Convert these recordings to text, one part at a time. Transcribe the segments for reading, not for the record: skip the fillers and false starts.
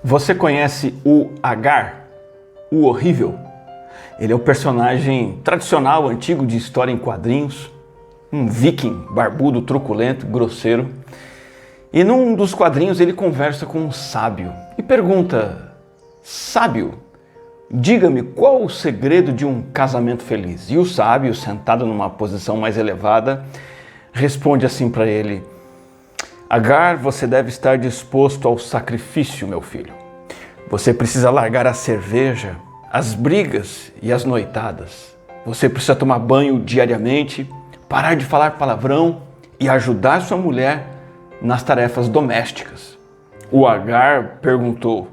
Você conhece o Agar, o horrível? Ele é o personagem tradicional, antigo de história em quadrinhos, um viking barbudo, truculento, grosseiro. E num dos quadrinhos ele conversa com um sábio e pergunta: sábio, diga-me qual o segredo de um casamento feliz? E o sábio, sentado numa posição mais elevada, responde assim para ele: Agar, você deve estar disposto ao sacrifício, meu filho. Você precisa largar a cerveja, as brigas e as noitadas. Você precisa tomar banho diariamente, parar de falar palavrão e ajudar sua mulher nas tarefas domésticas. O Agar perguntou: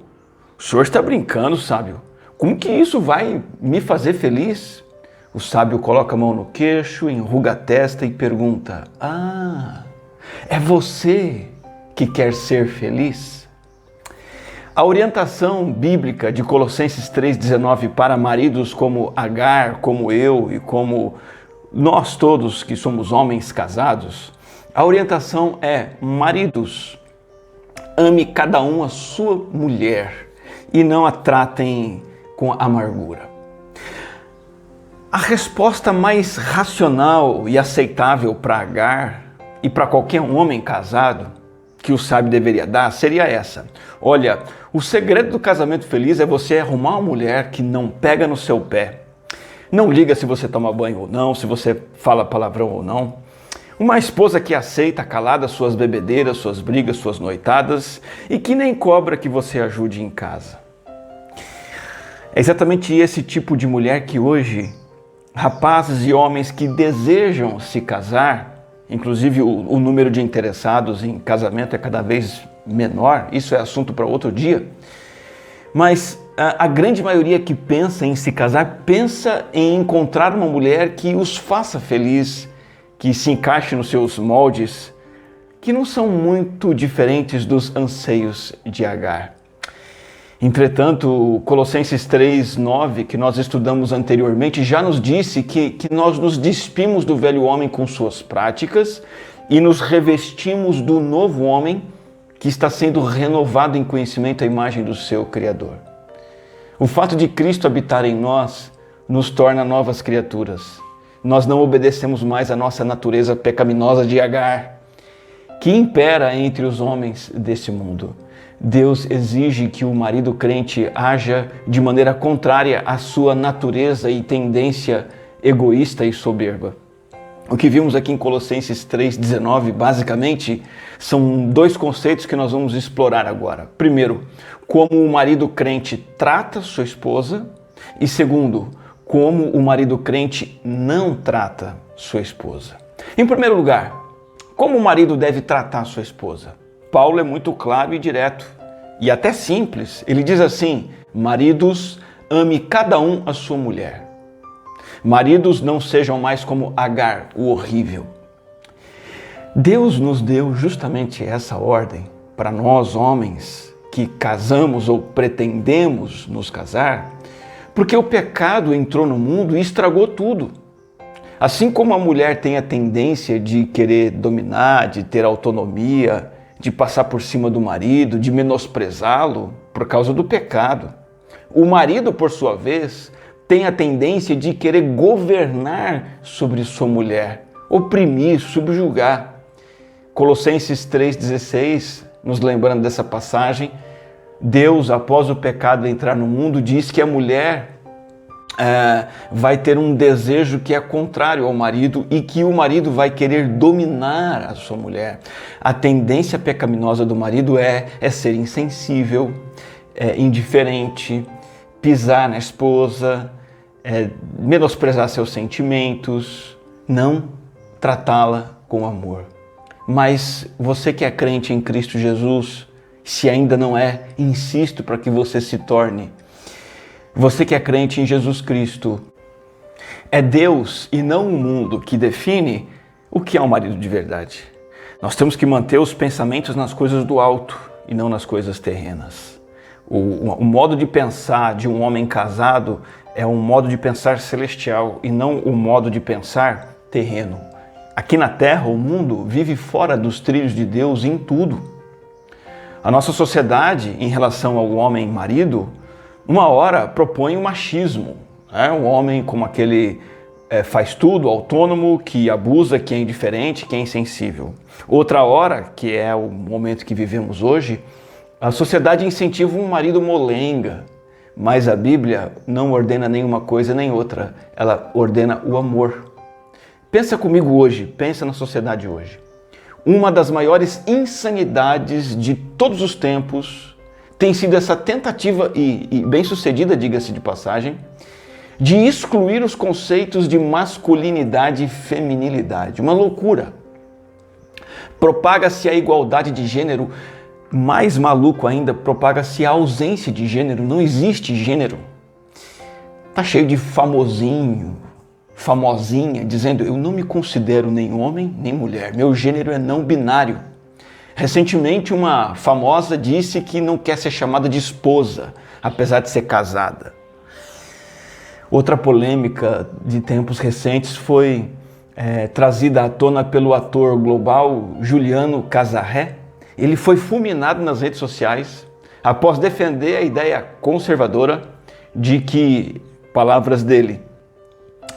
o senhor está brincando, sábio? Como que isso vai me fazer feliz? O sábio coloca a mão no queixo, enruga a testa e pergunta: é você que quer ser feliz? A orientação bíblica de Colossenses 3,19 para maridos como Agar, como eu e como nós todos que somos homens casados, a orientação é: maridos, ame cada um a sua mulher e não a tratem com amargura. A resposta mais racional e aceitável para Agar e para qualquer homem casado que o sábio deveria dar seria essa: olha, o segredo do casamento feliz é você arrumar uma mulher que não pega no seu pé, não liga se você toma banho ou não, se você fala palavrão ou não. Uma esposa que aceita calada suas bebedeiras, suas brigas, suas noitadas e que nem cobra que você ajude em casa. É exatamente esse tipo de mulher que hoje rapazes e homens que desejam se casar, inclusive o número de interessados em casamento é cada vez menor, isso é assunto para outro dia, mas a grande maioria que pensa em se casar, pensa em encontrar uma mulher que os faça feliz, que se encaixe nos seus moldes, que não são muito diferentes dos anseios de Agar. Entretanto, Colossenses 3,9, que nós estudamos anteriormente, já nos disse que nós nos despimos do velho homem com suas práticas e nos revestimos do novo homem que está sendo renovado em conhecimento à imagem do seu Criador. O fato de Cristo habitar em nós nos torna novas criaturas. Nós não obedecemos mais à nossa natureza pecaminosa de Agar, que impera entre os homens desse mundo. Deus exige que o marido crente haja de maneira contrária à sua natureza e tendência egoísta e soberba. O que vimos aqui em Colossenses 3,19, basicamente, são dois conceitos que nós vamos explorar agora. Primeiro, como o marido crente trata sua esposa, e segundo, como o marido crente não trata sua esposa. Em primeiro lugar, como o marido deve tratar sua esposa? Paulo é muito claro e direto, e até simples. Ele diz assim: maridos, ame cada um a sua mulher. Maridos, não sejam mais como Agar, o horrível. Deus nos deu justamente essa ordem para nós, homens, que casamos ou pretendemos nos casar, porque o pecado entrou no mundo e estragou tudo. Assim como a mulher tem a tendência de querer dominar, de ter autonomia, de passar por cima do marido, de menosprezá-lo por causa do pecado, o marido, por sua vez, tem a tendência de querer governar sobre sua mulher, oprimir, subjugar. Colossenses 3,16, nos lembrando dessa passagem, Deus, após o pecado entrar no mundo, diz que a mulher vai ter um desejo que é contrário ao marido e que o marido vai querer dominar a sua mulher. A tendência pecaminosa do marido é ser insensível, indiferente, pisar na esposa, menosprezar seus sentimentos, não tratá-la com amor. Mas você que é crente em Cristo Jesus, se ainda não é, insisto para que você se torne. Você que é crente em Jesus Cristo, é Deus e não o mundo que define o que é um marido de verdade. Nós temos que manter os pensamentos nas coisas do alto e não nas coisas terrenas. O modo de pensar de um homem casado é um modo de pensar celestial e não o modo de pensar terreno. Aqui na terra, o mundo vive fora dos trilhos de Deus em tudo. A nossa sociedade, em relação ao homem-marido, uma hora propõe o machismo. Um homem como aquele faz tudo, autônomo, que abusa, que é indiferente, que é insensível. Outra hora, que é o momento que vivemos hoje, a sociedade incentiva um marido molenga, mas a Bíblia não ordena nenhuma coisa nem outra, ela ordena o amor. Pensa comigo hoje, pensa na sociedade hoje. Uma das maiores insanidades de todos os tempos tem sido essa tentativa, e bem-sucedida, diga-se de passagem, de excluir os conceitos de masculinidade e feminilidade. Uma loucura. Propaga-se a igualdade de gênero, mais maluco ainda, propaga-se a ausência de gênero, não existe gênero. Tá cheio de famosinho, famosinha, dizendo: eu não me considero nem homem nem mulher, meu gênero é não binário. Recentemente uma famosa disse que não quer ser chamada de esposa, apesar de ser casada. Outra polêmica de tempos recentes foi trazida à tona pelo ator global Juliano Casarré. Ele foi fulminado nas redes sociais após defender a ideia conservadora de que, palavras dele,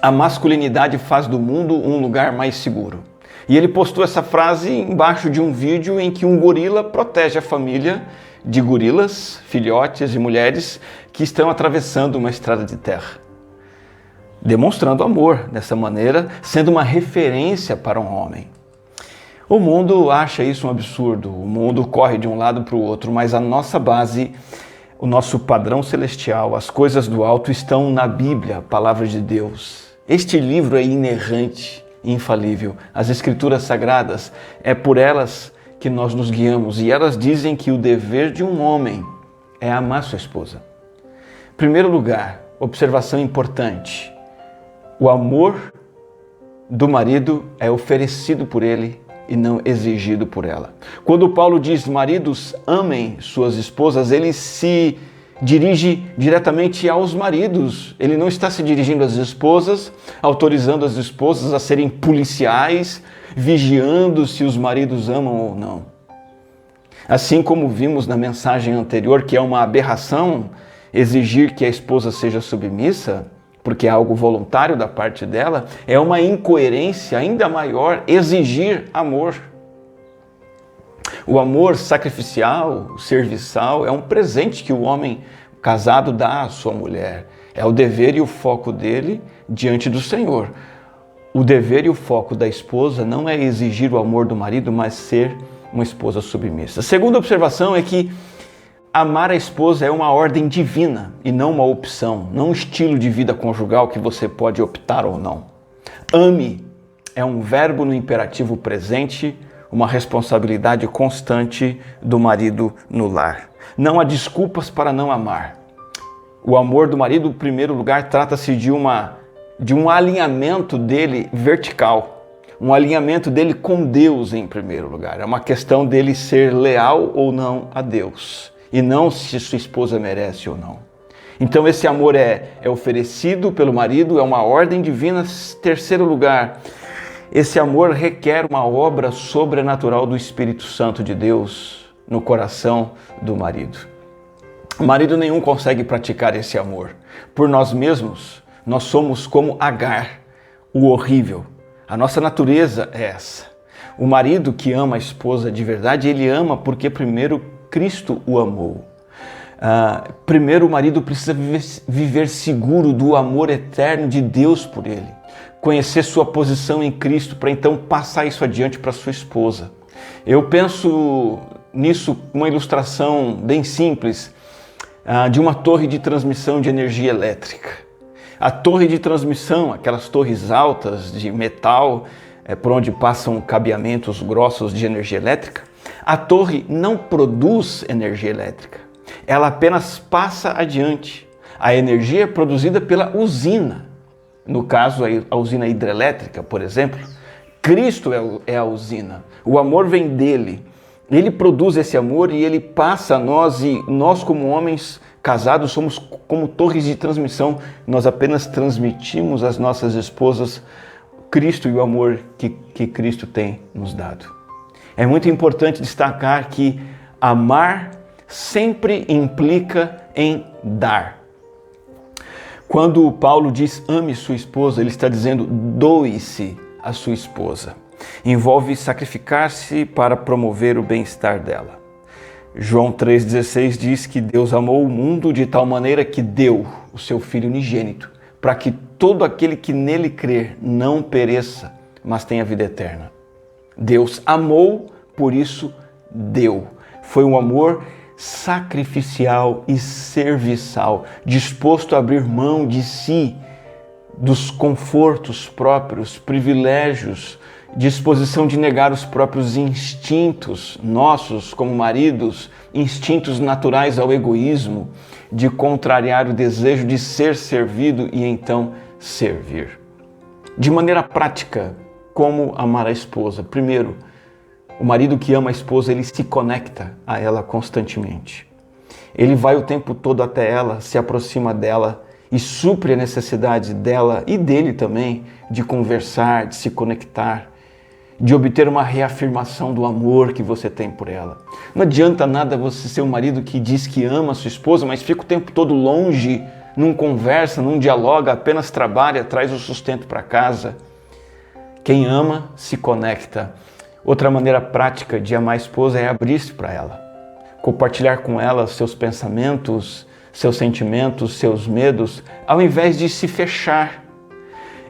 a masculinidade faz do mundo um lugar mais seguro. E ele postou essa frase embaixo de um vídeo em que um gorila protege a família de gorilas, filhotes e mulheres que estão atravessando uma estrada de terra, demonstrando amor dessa maneira, sendo uma referência para um homem. O mundo acha isso um absurdo, o mundo corre de um lado para o outro, mas a nossa base, o nosso padrão celestial, as coisas do alto estão na Bíblia, a palavra de Deus. Este livro é inerrante, infalível. As Escrituras Sagradas, é por elas que nós nos guiamos, e elas dizem que o dever de um homem é amar sua esposa. Em primeiro lugar, observação importante: o amor do marido é oferecido por ele e não exigido por ela. Quando Paulo diz: maridos, amem suas esposas, ele se dirige diretamente aos maridos. Ele não está se dirigindo às esposas, autorizando as esposas a serem policiais, vigiando se os maridos amam ou não. Assim como vimos na mensagem anterior, que é uma aberração exigir que a esposa seja submissa, porque é algo voluntário da parte dela, é uma incoerência ainda maior exigir amor. O amor sacrificial, serviçal, é um presente que o homem casado dá à sua mulher. É o dever e o foco dele diante do Senhor. O dever e o foco da esposa não é exigir o amor do marido, mas ser uma esposa submissa. A segunda observação é que amar a esposa é uma ordem divina e não uma opção, não um estilo de vida conjugal que você pode optar ou não. Ame é um verbo no imperativo presente, uma responsabilidade constante do marido no lar. Não há desculpas para não amar. O amor do marido, em primeiro lugar, trata-se de um alinhamento dele vertical, um alinhamento dele com Deus em primeiro lugar. É uma questão dele ser leal ou não a Deus, e não se sua esposa merece ou não. Então esse amor é oferecido pelo marido, é uma ordem divina. Terceiro lugar, esse amor requer uma obra sobrenatural do Espírito Santo de Deus no coração do marido. Marido nenhum consegue praticar esse amor. Por nós mesmos, nós somos como Agar, o horrível. A nossa natureza é essa. O marido que ama a esposa de verdade, ele ama porque primeiro Cristo o amou. Primeiro o marido precisa viver seguro do amor eterno de Deus por ele. Conhecer sua posição em Cristo para então passar isso adiante para sua esposa. Eu penso nisso uma ilustração bem simples de uma torre de transmissão de energia elétrica. A torre de transmissão, aquelas torres altas de metal, por onde passam cabeamentos grossos de energia elétrica, a torre não produz energia elétrica, ela apenas passa adiante. A energia é produzida pela usina. No caso, a usina hidrelétrica, por exemplo, Cristo é a usina. O amor vem dele. Ele produz esse amor e ele passa a nós, e nós como homens casados somos como torres de transmissão. Nós apenas transmitimos às nossas esposas Cristo e o amor que Cristo tem nos dado. É muito importante destacar que Amar sempre implica em dar. Quando Paulo diz ame sua esposa, ele está dizendo doe-se a sua esposa. Envolve sacrificar-se para promover o bem-estar dela. João 3,16 diz que Deus amou o mundo de tal maneira que deu o seu Filho unigênito, para que todo aquele que nele crer não pereça, mas tenha vida eterna. Deus amou, por isso deu. Foi um amor sacrificial e serviçal, disposto a abrir mão de si, dos confortos próprios, privilégios, disposição de negar os próprios instintos nossos como maridos, instintos naturais ao egoísmo, de contrariar o desejo de ser servido e então servir. De maneira prática, como amar a esposa? Primeiro, o marido que ama a esposa, ele se conecta a ela constantemente. Ele vai o tempo todo até ela, se aproxima dela e supre a necessidade dela e dele também de conversar, de se conectar, de obter uma reafirmação do amor que você tem por ela. Não adianta nada você ser um marido que diz que ama a sua esposa, mas fica o tempo todo longe, não conversa, não dialoga, apenas trabalha, traz o sustento para casa. Quem ama se conecta. Outra maneira prática de amar a esposa é abrir-se para ela, compartilhar com ela seus pensamentos, seus sentimentos, seus medos, ao invés de se fechar.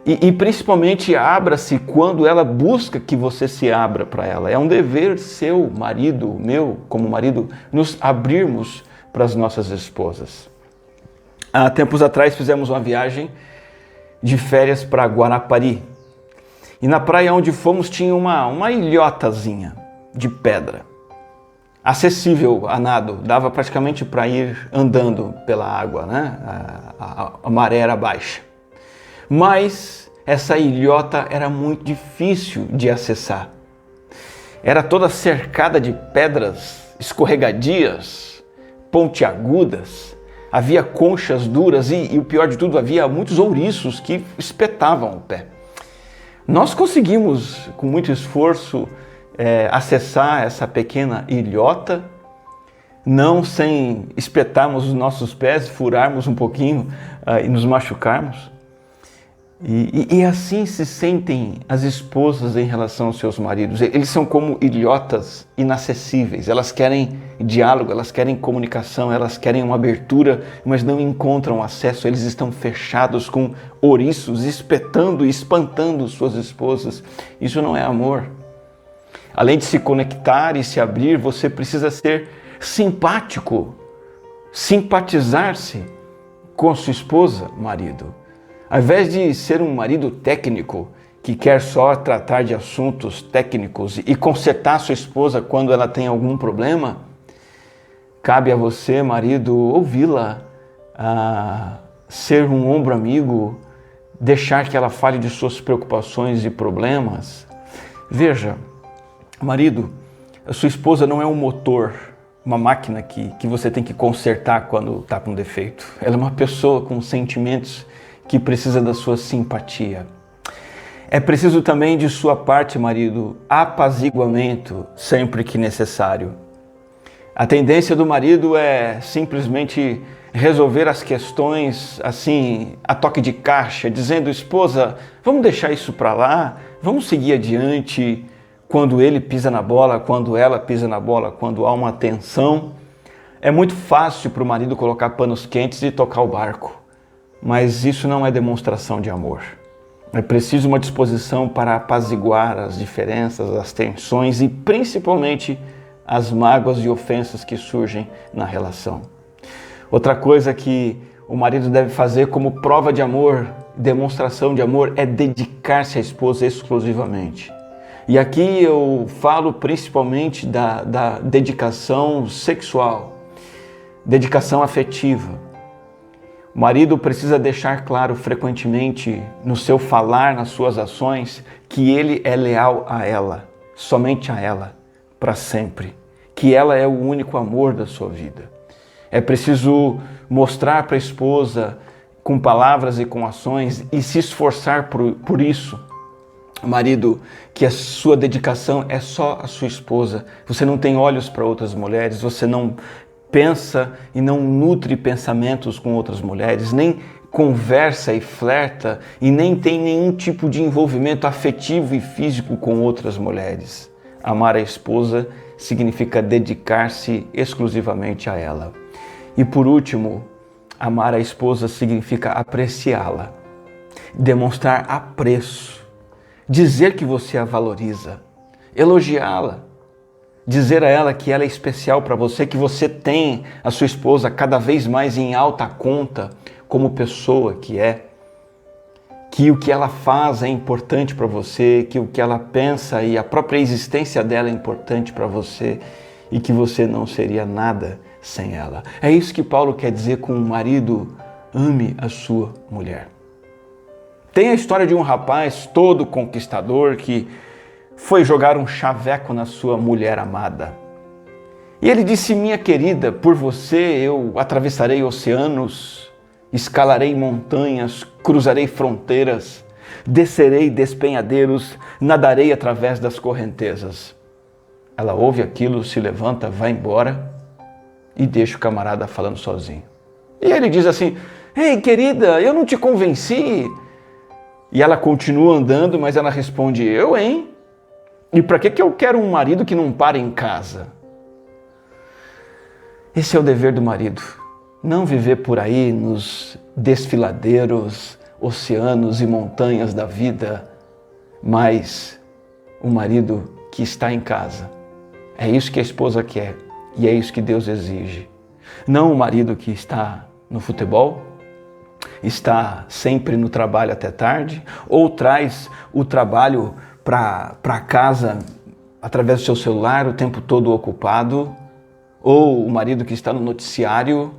E principalmente abra-se quando ela busca que você se abra para ela. É um dever seu, marido, meu, como marido, nos abrirmos para as nossas esposas. Há tempos atrás fizemos uma viagem de férias para Guarapari. E na praia onde fomos tinha uma ilhotazinha de pedra. Acessível a nado, dava praticamente para ir andando pela água, né? A maré era baixa. Mas essa ilhota era muito difícil de acessar. Era toda cercada de pedras escorregadias, pontiagudas. Havia conchas duras e o pior de tudo, havia muitos ouriços que espetavam o pé. Nós conseguimos, com muito esforço, acessar essa pequena ilhota, não sem espetarmos os nossos pés, furarmos um pouquinho e nos machucarmos. E assim se sentem as esposas em relação aos seus maridos. Eles são como ilhotas inacessíveis. Elas querem diálogo, elas querem comunicação, elas querem uma abertura, mas não encontram acesso. Eles estão fechados com ouriços, espetando e espantando suas esposas. Isso não é amor. Além de se conectar e se abrir, você precisa ser simpático, simpatizar-se com sua esposa, marido. Ao invés de ser um marido técnico que quer só tratar de assuntos técnicos e consertar sua esposa quando ela tem algum problema, cabe a você, marido, ouvi-la, ser um ombro amigo, deixar que ela fale de suas preocupações e problemas. Veja, marido, a sua esposa não é um motor, uma máquina que você tem que consertar quando está com defeito. Ela é uma pessoa com sentimentos que precisa da sua simpatia. É preciso também de sua parte, marido, apaziguamento sempre que necessário. A tendência do marido é simplesmente resolver as questões assim, a toque de caixa, dizendo, esposa, vamos deixar isso para lá, vamos seguir adiante. Quando ele pisa na bola, quando ela pisa na bola, quando há uma tensão, é muito fácil para o marido colocar panos quentes e tocar o barco. Mas isso não é demonstração de amor. É preciso uma disposição para apaziguar as diferenças, as tensões e principalmente as mágoas e ofensas que surgem na relação. Outra coisa que o marido deve fazer como prova de amor, demonstração de amor, é dedicar-se à esposa exclusivamente. E aqui eu falo principalmente da dedicação sexual, dedicação afetiva. O marido precisa deixar claro frequentemente no seu falar, nas suas ações, que ele é leal a ela, somente a ela, para sempre. Que ela é o único amor da sua vida. É preciso mostrar para a esposa com palavras e com ações e se esforçar por isso. Marido, que a sua dedicação é só a sua esposa. Você não tem olhos para outras mulheres, você não pensa e não nutre pensamentos com outras mulheres, nem conversa e flerta e nem tem nenhum tipo de envolvimento afetivo e físico com outras mulheres. Amar a esposa significa dedicar-se exclusivamente a ela. E por último, amar a esposa significa apreciá-la, demonstrar apreço, dizer que você a valoriza, elogiá-la, dizer a ela que ela é especial para você, que você tem a sua esposa cada vez mais em alta conta como pessoa que é, que o que ela faz é importante para você, que o que ela pensa e a própria existência dela é importante para você e que você não seria nada sem ela. É isso que Paulo quer dizer com um marido: ame a sua mulher. Tem a história de um rapaz todo conquistador que foi jogar um chaveco na sua mulher amada. E ele disse: minha querida, por você eu atravessarei oceanos, escalarei montanhas, cruzarei fronteiras, descerei despenhadeiros, nadarei através das correntezas. Ela ouve aquilo, se levanta, vai embora e deixa o camarada falando sozinho. E ele diz assim: ei, querida, eu não te convenci. E ela continua andando, mas ela responde: eu, hein? E para que eu quero um marido que não para em casa? Esse é o dever do marido. Não viver por aí nos desfiladeiros, oceanos e montanhas da vida, mas o marido que está em casa. É isso que a esposa quer e é isso que Deus exige. Não o marido que está no futebol, está sempre no trabalho até tarde, ou traz o trabalho para casa através do seu celular o tempo todo ocupado, ou o marido que está no noticiário.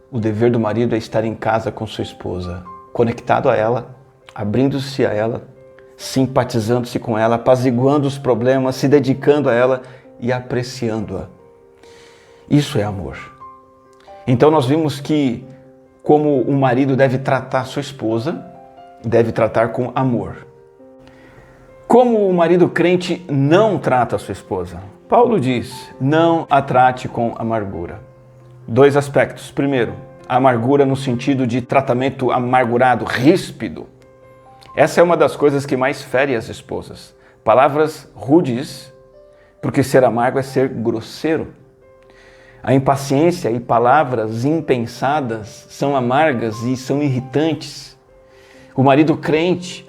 O dever do marido é estar em casa com sua esposa, conectado a ela, abrindo-se a ela, simpatizando-se com ela, apaziguando os problemas, se dedicando a ela e apreciando-a. Isso é amor. Então nós vimos que como um marido deve tratar sua esposa, deve tratar com amor. Como o marido crente não trata a sua esposa? Paulo diz: não a trate com amargura. Dois aspectos. Primeiro, a amargura no sentido de tratamento amargurado, ríspido. Essa é uma das coisas que mais fere as esposas. Palavras rudes, porque ser amargo é ser grosseiro. A impaciência e palavras impensadas são amargas e são irritantes. O marido crente,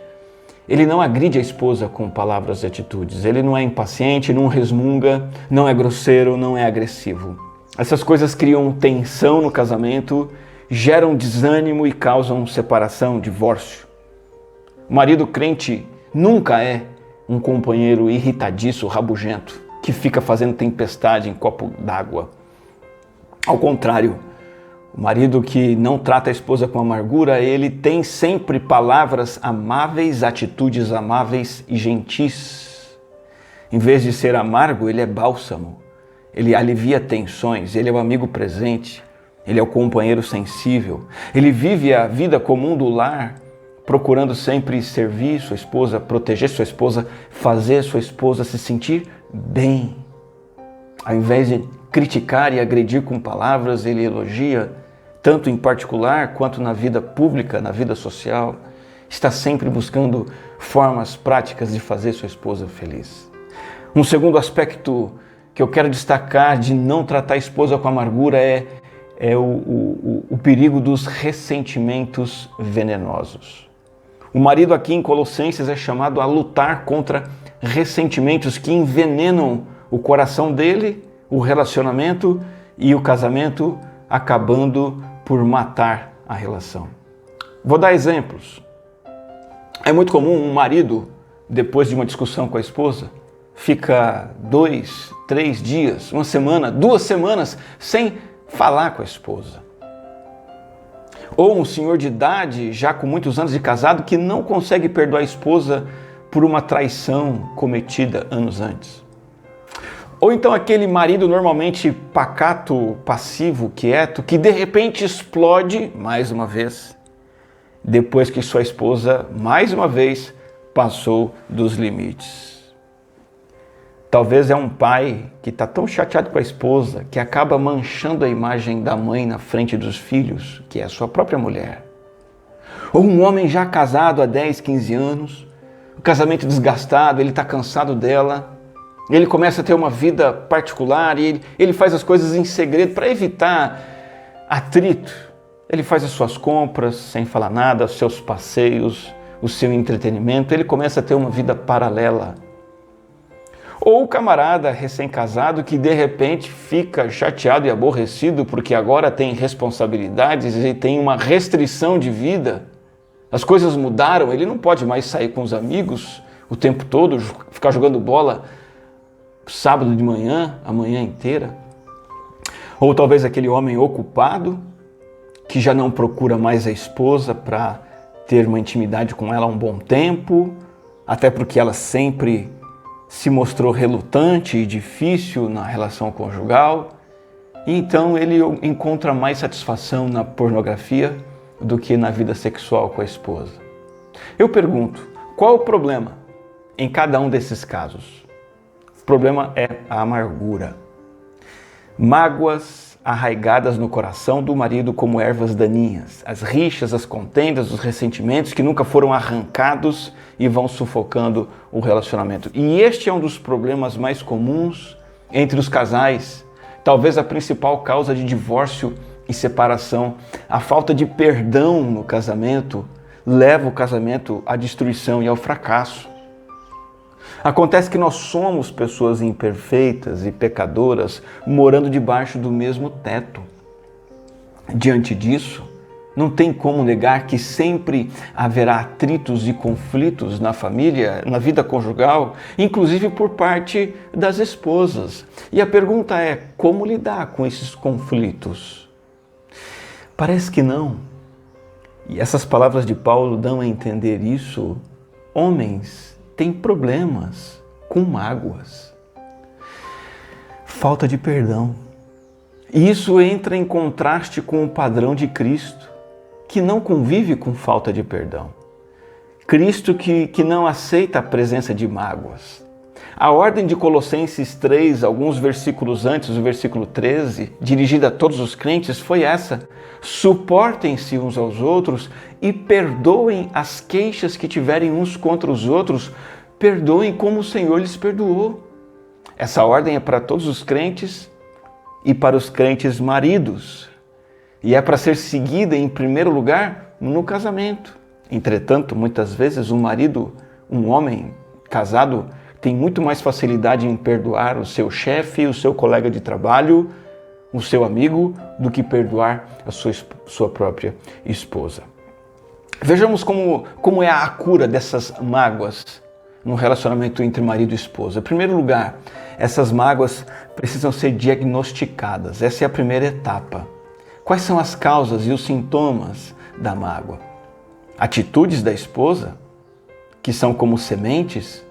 ele não agride a esposa com palavras e atitudes. Ele não é impaciente, não resmunga, não é grosseiro, não é agressivo. Essas coisas criam tensão no casamento, geram desânimo e causam separação, divórcio. O marido crente nunca é um companheiro irritadiço, rabugento, que fica fazendo tempestade em copo d'água. Ao contrário, o marido que não trata a esposa com amargura, ele tem sempre palavras amáveis, atitudes amáveis e gentis. Em vez de ser amargo, ele é bálsamo. Ele alivia tensões, ele é o amigo presente, ele é o companheiro sensível. Ele vive a vida comum do lar, procurando sempre servir sua esposa, proteger sua esposa, fazer sua esposa se sentir bem. Ao invés de criticar e agredir com palavras, ele elogia, tanto em particular quanto na vida pública, na vida social. Está sempre buscando formas práticas de fazer sua esposa feliz. Um segundo aspecto que eu quero destacar de não tratar a esposa com amargura é o perigo dos ressentimentos venenosos. O marido aqui em Colossenses é chamado a lutar contra ressentimentos que envenenam o coração dele, o relacionamento e o casamento, acabando por matar a relação. Vou dar exemplos. É muito comum um marido, depois de uma discussão com a esposa, fica 2, 3 dias, uma semana, 2 semanas sem falar com a esposa. Ou um senhor de idade, já com muitos anos de casado, que não consegue perdoar a esposa por uma traição cometida anos antes. Ou então aquele marido normalmente pacato, passivo, quieto, que de repente explode, mais uma vez, depois que sua esposa, mais uma vez, passou dos limites. Talvez é um pai que está tão chateado com a esposa que acaba manchando a imagem da mãe na frente dos filhos, que é a sua própria mulher. Ou um homem já casado há 10, 15 anos, o casamento desgastado, ele está cansado dela, ele começa a ter uma vida particular e ele faz as coisas em segredo para evitar atrito. Ele faz as suas compras sem falar nada, os seus passeios, o seu entretenimento, ele começa a ter uma vida paralela. Ou o camarada recém-casado que de repente fica chateado e aborrecido porque agora tem responsabilidades e tem uma restrição de vida. As coisas mudaram, ele não pode mais sair com os amigos o tempo todo, ficar jogando bola sábado de manhã, a manhã inteira. Ou talvez aquele homem ocupado que já não procura mais a esposa para ter uma intimidade com ela há um bom tempo, até porque ela sempre se mostrou relutante e difícil na relação conjugal, e então ele encontra mais satisfação na pornografia do que na vida sexual com a esposa. Eu pergunto, qual o problema em cada um desses casos? O problema é a amargura. Mágoas arraigadas no coração do marido como ervas daninhas, as rixas, as contendas, os ressentimentos que nunca foram arrancados e vão sufocando o relacionamento. E este é um dos problemas mais comuns entre os casais, talvez a principal causa de divórcio e separação. A falta de perdão no casamento leva o casamento à destruição e ao fracasso. Acontece que nós somos pessoas imperfeitas e pecadoras morando debaixo do mesmo teto. Diante disso, não tem como negar que sempre haverá atritos e conflitos na família, na vida conjugal, inclusive por parte das esposas. E a pergunta é, como lidar com esses conflitos? Parece que não. E essas palavras de Paulo dão a entender isso. Homens têm problemas com mágoas, falta de perdão. E isso entra em contraste com o padrão de Cristo, que não convive com falta de perdão. Cristo que não aceita a presença de mágoas. A ordem de Colossenses 3, alguns versículos antes, o versículo 13, dirigida a todos os crentes, foi essa: suportem-se uns aos outros e perdoem as queixas que tiverem uns contra os outros, perdoem como o Senhor lhes perdoou. Essa ordem é para todos os crentes e para os crentes maridos, e é para ser seguida em primeiro lugar no casamento. Entretanto, muitas vezes um homem casado, tem muito mais facilidade em perdoar o seu chefe, o seu colega de trabalho, o seu amigo, do que perdoar a sua própria esposa. Vejamos como é a cura dessas mágoas no relacionamento entre marido e esposa. Em primeiro lugar, essas mágoas precisam ser diagnosticadas. Essa é a primeira etapa. Quais são as causas e os sintomas da mágoa? Atitudes da esposa, que são como sementes,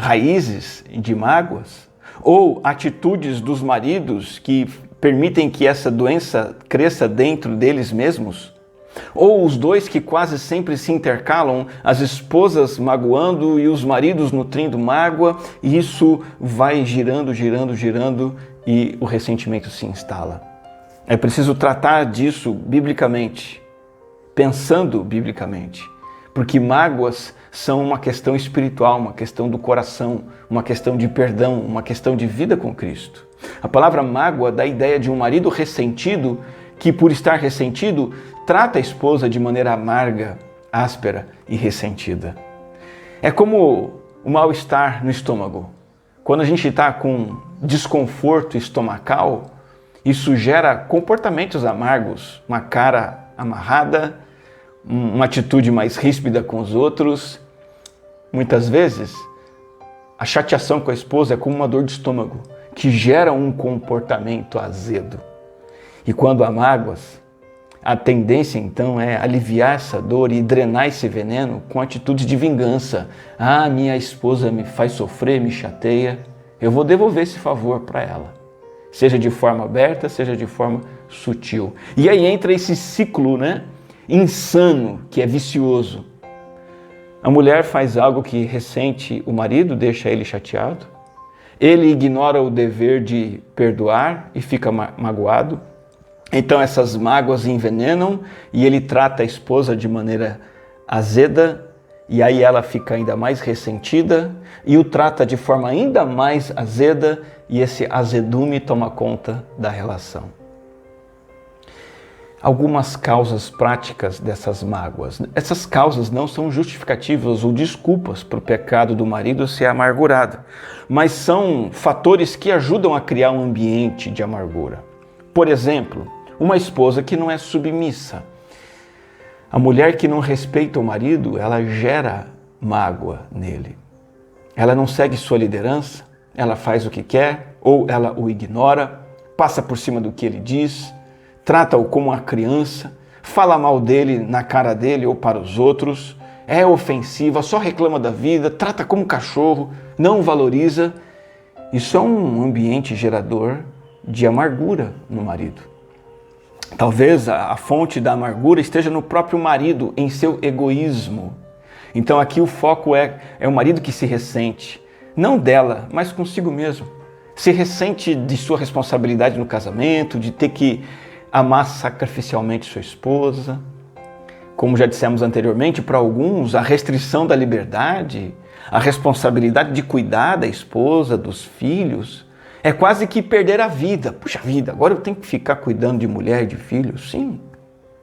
raízes de mágoas, ou atitudes dos maridos que permitem que essa doença cresça dentro deles mesmos, ou os dois que quase sempre se intercalam, as esposas magoando e os maridos nutrindo mágoa, e isso vai girando e o ressentimento se instala. É preciso tratar disso biblicamente, pensando biblicamente, porque mágoas são uma questão espiritual, uma questão do coração, uma questão de perdão, uma questão de vida com Cristo. A palavra mágoa dá a ideia de um marido ressentido que, por estar ressentido, trata a esposa de maneira amarga, áspera e ressentida. É como o mal-estar no estômago. Quando a gente está com desconforto estomacal, isso gera comportamentos amargos, uma cara amarrada, uma atitude mais ríspida com os outros. Muitas vezes, a chateação com a esposa é como uma dor de estômago, que gera um comportamento azedo. E quando há mágoas, a tendência então é aliviar essa dor e drenar esse veneno com atitudes de vingança. Ah, minha esposa me faz sofrer, me chateia, eu vou devolver esse favor para ela. Seja de forma aberta, seja de forma sutil. E aí entra esse ciclo, insano, que é vicioso. A mulher faz algo que ressente o marido, deixa ele chateado. Ele ignora o dever de perdoar e fica magoado. Então essas mágoas envenenam e ele trata a esposa de maneira azeda, e aí ela fica ainda mais ressentida e o trata de forma ainda mais azeda, e esse azedume toma conta da relação. Algumas causas práticas dessas mágoas. Essas causas não são justificativas ou desculpas para o pecado do marido ser amargurado, mas são fatores que ajudam a criar um ambiente de amargura. Por exemplo, uma esposa que não é submissa. A mulher que não respeita o marido, ela gera mágoa nele. Ela não segue sua liderança, ela faz o que quer, ou ela o ignora, passa por cima do que ele diz, trata-o como uma criança, fala mal dele na cara dele ou para os outros, é ofensiva, só reclama da vida, trata como cachorro, não o valoriza. Isso é um ambiente gerador de amargura no marido. Talvez a fonte da amargura esteja no próprio marido, em seu egoísmo. Então aqui o foco é o marido que se ressente, não dela, mas consigo mesmo. Se ressente de sua responsabilidade no casamento, de ter que amar sacrificialmente sua esposa. Como já dissemos anteriormente, para alguns a restrição da liberdade, a responsabilidade de cuidar da esposa, dos filhos, é quase que perder a vida. Puxa vida, agora eu tenho que ficar cuidando de mulher e de filhos? Sim.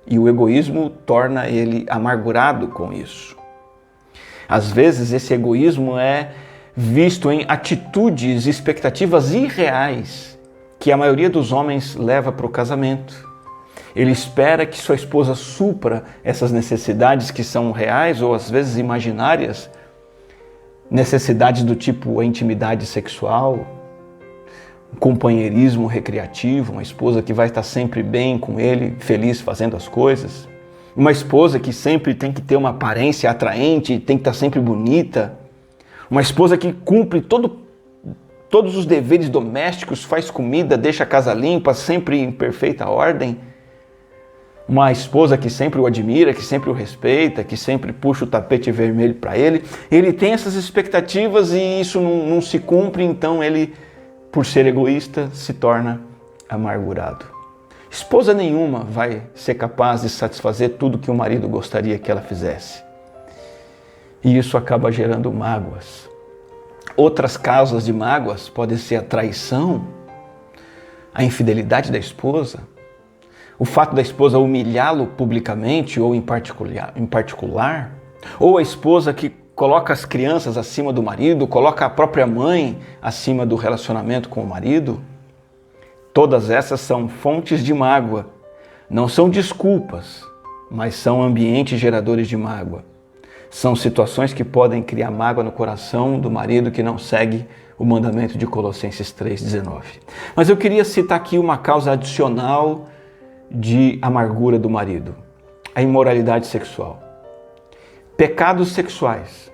E o egoísmo torna ele amargurado com isso. Às vezes esse egoísmo é visto em atitudes e expectativas irreais que a maioria dos homens leva para o casamento. Ele espera que sua esposa supra essas necessidades que são reais ou às vezes imaginárias, necessidades do tipo a intimidade sexual, um companheirismo recreativo, uma esposa que vai estar sempre bem com ele, feliz fazendo as coisas, uma esposa que sempre tem que ter uma aparência atraente, tem que estar sempre bonita, uma esposa que cumpre todos os deveres domésticos, faz comida, deixa a casa limpa, sempre em perfeita ordem, uma esposa que sempre o admira, que sempre o respeita, que sempre puxa o tapete vermelho para ele. Ele tem essas expectativas e isso não se cumpre, então ele, por ser egoísta, se torna amargurado. Esposa nenhuma vai ser capaz de satisfazer tudo que o marido gostaria que ela fizesse. E isso acaba gerando mágoas. Outras causas de mágoas podem ser a traição, a infidelidade da esposa, o fato da esposa humilhá-lo publicamente ou em particular, ou a esposa que coloca as crianças acima do marido, coloca a própria mãe acima do relacionamento com o marido. Todas essas são fontes de mágoa. Não são desculpas, mas são ambientes geradores de mágoa. São situações que podem criar mágoa no coração do marido que não segue o mandamento de Colossenses 3,19. Mas eu queria citar aqui uma causa adicional de amargura do marido: a imoralidade sexual. Pecados sexuais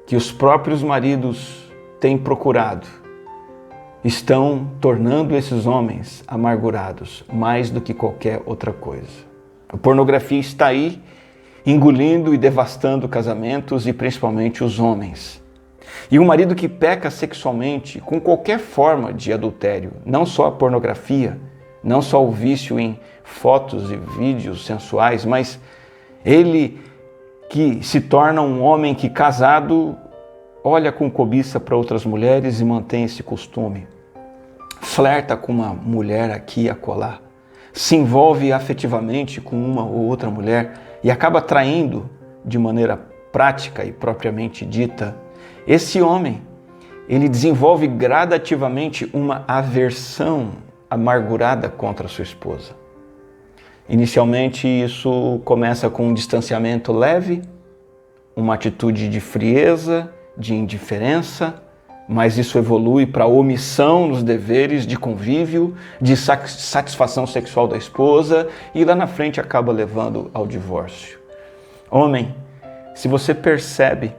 que os próprios maridos têm procurado estão tornando esses homens amargurados mais do que qualquer outra coisa. A pornografia está aí, engolindo e devastando casamentos e principalmente os homens. E um marido que peca sexualmente com qualquer forma de adultério, não só a pornografia, não só o vício em fotos e vídeos sensuais, mas ele que se torna um homem que, casado, olha com cobiça para outras mulheres e mantém esse costume. Flerta com uma mulher aqui e acolá. Se envolve afetivamente com uma ou outra mulher e acaba traindo de maneira prática e propriamente dita. Esse homem, ele desenvolve gradativamente uma aversão amargurada contra sua esposa. Inicialmente isso começa com um distanciamento leve, uma atitude de frieza, de indiferença, mas isso evolui para omissão nos deveres de convívio, de satisfação sexual da esposa e lá na frente acaba levando ao divórcio. Homem, se você percebe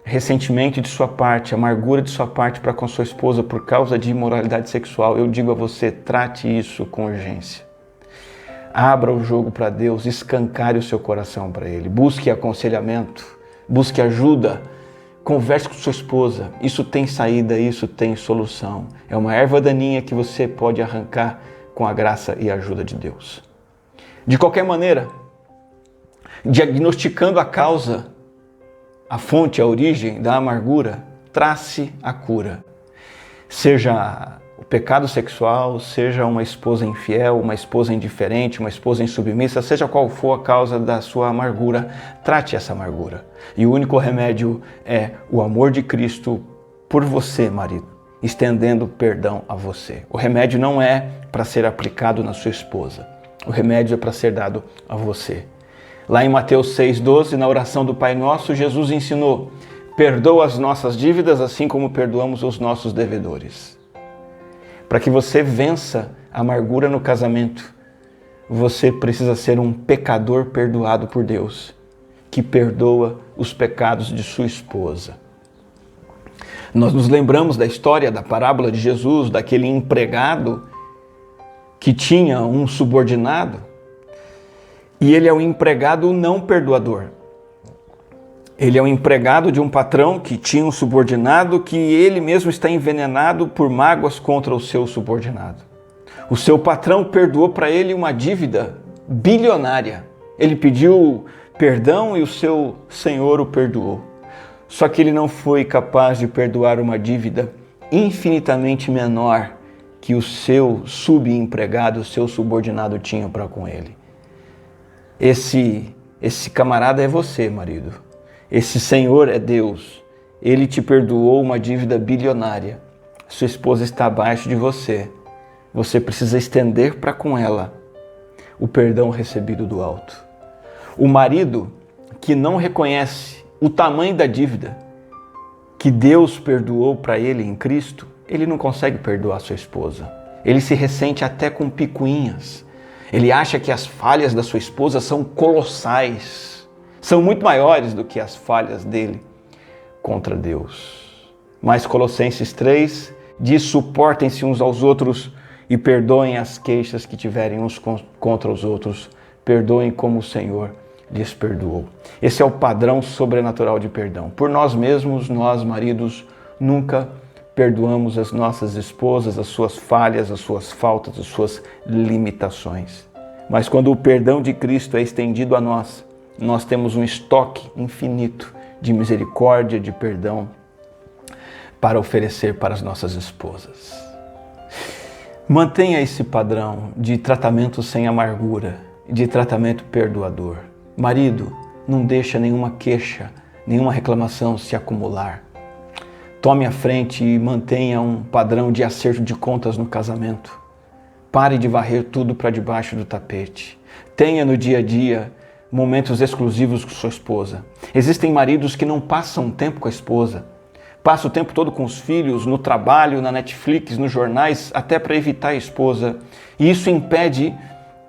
ressentimento de sua parte, amargura de sua parte para com sua esposa por causa de imoralidade sexual, eu digo a você, trate isso com urgência. Abra o jogo para Deus, escancare o seu coração para Ele, busque aconselhamento, Busque ajuda. Converse com sua esposa. Isso tem saída, isso tem solução. É uma erva daninha que você pode arrancar com a graça e a ajuda de Deus. De qualquer maneira, diagnosticando a causa, a fonte, a origem da amargura, trace a cura. Seja o pecado sexual, seja uma esposa infiel, uma esposa indiferente, uma esposa insubmissa, seja qual for a causa da sua amargura, trate essa amargura. E o único remédio é o amor de Cristo por você, marido, estendendo perdão a você. O remédio não é para ser aplicado na sua esposa. O remédio é para ser dado a você. Lá em Mateus 6,12, na oração do Pai Nosso, Jesus ensinou: perdoa as nossas dívidas assim como perdoamos os nossos devedores. Para que você vença a amargura no casamento, você precisa ser um pecador perdoado por Deus, que perdoa os pecados de sua esposa. Nós nos lembramos da história, da parábola de Jesus, daquele empregado que tinha um subordinado, e ele é um empregado não perdoador. Ele é um empregado de um patrão que tinha um subordinado que ele mesmo está envenenado por mágoas contra o seu subordinado. O seu patrão perdoou para ele uma dívida bilionária. Ele pediu perdão e o seu senhor o perdoou. Só que ele não foi capaz de perdoar uma dívida infinitamente menor que o seu subempregado, o seu subordinado tinha para com ele. Esse camarada é você, marido. Esse Senhor é Deus. Ele te perdoou uma dívida bilionária. Sua esposa está abaixo de você. Você precisa estender para com ela o perdão recebido do alto. O marido que não reconhece o tamanho da dívida que Deus perdoou para ele em Cristo, ele não consegue perdoar sua esposa. Ele se ressente até com picuinhas. Ele acha que as falhas da sua esposa são colossais. São muito maiores do que as falhas dele contra Deus. Mas Colossenses 3 diz: suportem-se uns aos outros e perdoem as queixas que tiverem uns contra os outros. Perdoem como o Senhor lhes perdoou. Esse é o padrão sobrenatural de perdão. Por nós mesmos, nós maridos, nunca perdoamos as nossas esposas, as suas falhas, as suas faltas, as suas limitações. Mas quando o perdão de Cristo é estendido a nós temos um estoque infinito de misericórdia, de perdão para oferecer para as nossas esposas. Mantenha esse padrão de tratamento sem amargura, de tratamento perdoador. Marido, não deixa nenhuma queixa, nenhuma reclamação se acumular. Tome a frente e mantenha um padrão de acerto de contas no casamento. Pare de varrer tudo para debaixo do tapete. Tenha no dia a dia momentos exclusivos com sua esposa. Existem maridos que não passam tempo com a esposa. Passam o tempo todo com os filhos, no trabalho, na Netflix, nos jornais, até para evitar a esposa. E isso impede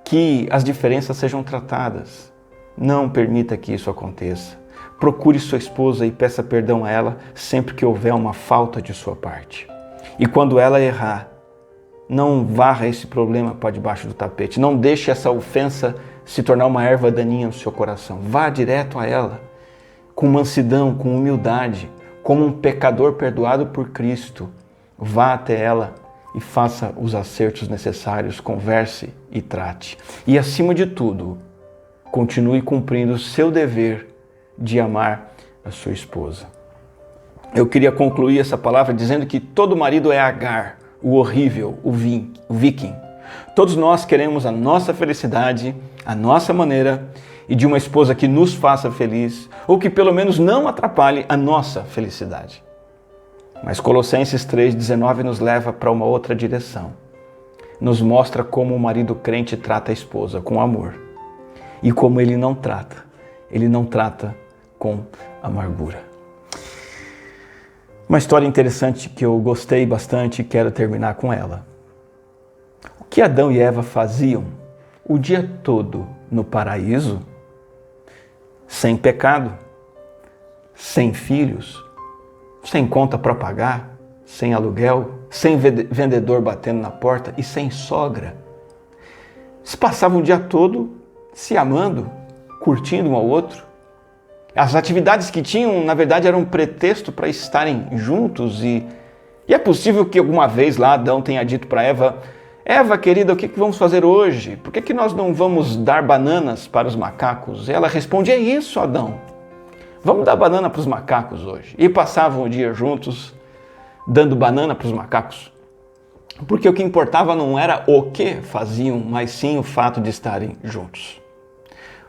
que as diferenças sejam tratadas. Não permita que isso aconteça. Procure sua esposa e peça perdão a ela sempre que houver uma falta de sua parte. E quando ela errar, não varra esse problema para debaixo do tapete. Não deixe essa ofensa se tornar uma erva daninha no seu coração. Vá direto a ela, com mansidão, com humildade, como um pecador perdoado por Cristo. Vá até ela e faça os acertos necessários, converse e trate. E acima de tudo, continue cumprindo o seu dever de amar a sua esposa. Eu queria concluir essa palavra dizendo que todo marido é Agar, o horrível, o viking. Todos nós queremos a nossa felicidade, a nossa maneira, e de uma esposa que nos faça feliz, ou que pelo menos não atrapalhe a nossa felicidade. Mas Colossenses 3,19 nos leva para uma outra direção. Nos mostra como o marido crente trata a esposa com amor. E como ele não trata com amargura. Uma história interessante que eu gostei bastante e quero terminar com ela. O que Adão e Eva faziam o dia todo no paraíso, sem pecado, sem filhos, sem conta para pagar, sem aluguel, sem vendedor batendo na porta e sem sogra. Eles passavam o dia todo se amando, curtindo um ao outro. As atividades que tinham, na verdade, eram um pretexto para estarem juntos e é possível que alguma vez lá Adão tenha dito para Eva: Eva, querida, o que vamos fazer hoje? Por que nós não vamos dar bananas para os macacos? E ela responde: é isso, Adão. Vamos dar banana para os macacos hoje. E passavam o dia juntos, dando banana para os macacos. Porque o que importava não era o que faziam, mas sim o fato de estarem juntos.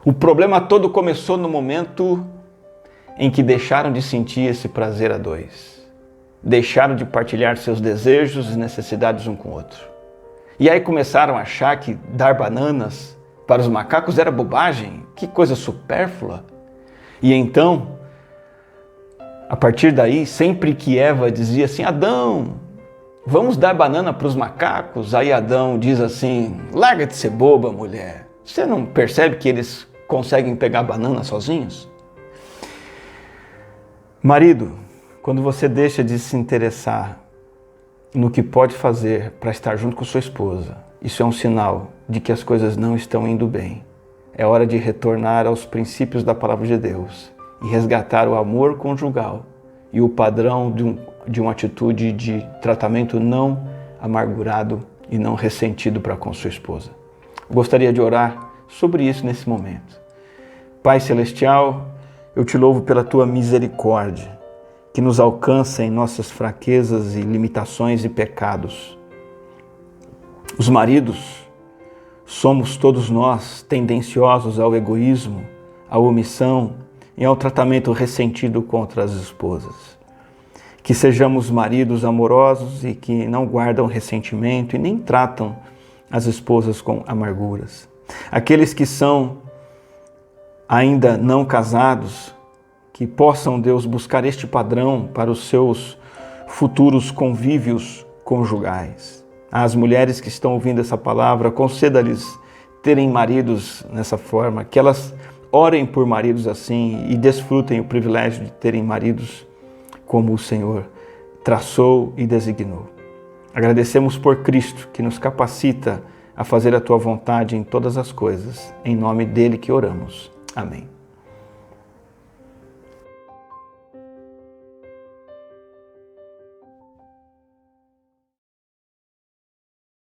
O problema todo começou no momento em que deixaram de sentir esse prazer a dois. Deixaram de partilhar seus desejos e necessidades um com o outro. E aí começaram a achar que dar bananas para os macacos era bobagem, que coisa supérflua. E então, a partir daí, sempre que Eva dizia assim: Adão, vamos dar banana para os macacos, aí Adão diz assim: larga de ser boba, mulher. Você não percebe que eles conseguem pegar banana sozinhos? Marido, quando você deixa de se interessar no que pode fazer para estar junto com sua esposa, isso é um sinal de que as coisas não estão indo bem. É hora de retornar aos princípios da palavra de Deus e resgatar o amor conjugal e o padrão de uma atitude de tratamento não amargurado e não ressentido para com sua esposa. Gostaria de orar sobre isso nesse momento. Pai Celestial, eu te louvo pela tua misericórdia, que nos alcança em nossas fraquezas e limitações e pecados. Os maridos, somos todos nós tendenciosos ao egoísmo, à omissão e ao tratamento ressentido contra as esposas. Que sejamos maridos amorosos e que não guardam ressentimento e nem tratam as esposas com amarguras. Aqueles que são ainda não casados, que possam, Deus, buscar este padrão para os seus futuros convívios conjugais. Às mulheres que estão ouvindo essa palavra, conceda-lhes terem maridos nessa forma, que elas orem por maridos assim e desfrutem o privilégio de terem maridos como o Senhor traçou e designou. Agradecemos por Cristo, que nos capacita a fazer a tua vontade em todas as coisas. Em nome dele que oramos. Amém.